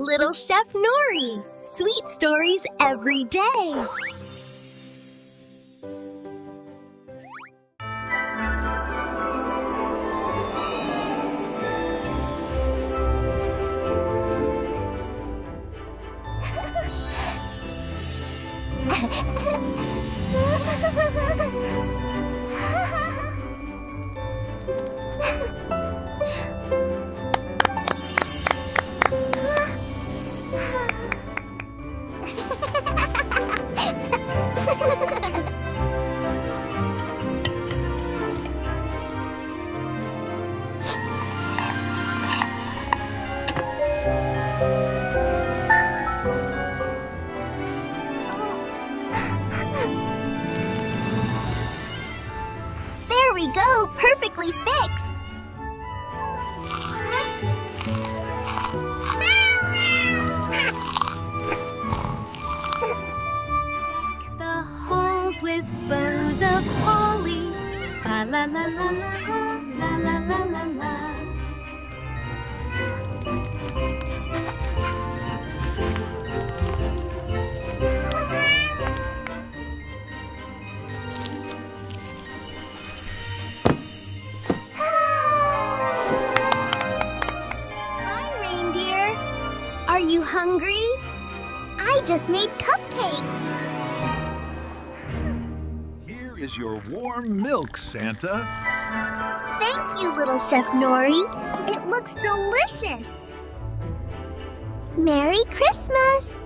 Little Chef Nori. Sweet stories every day. There we go, perfectly fixed. Deck the halls with bows of holly. Fa la la la la la la la la la. Are you hungry? I just made cupcakes. Here is your warm milk, Santa. Thank you, little Chef Nori. It looks delicious. Merry Christmas!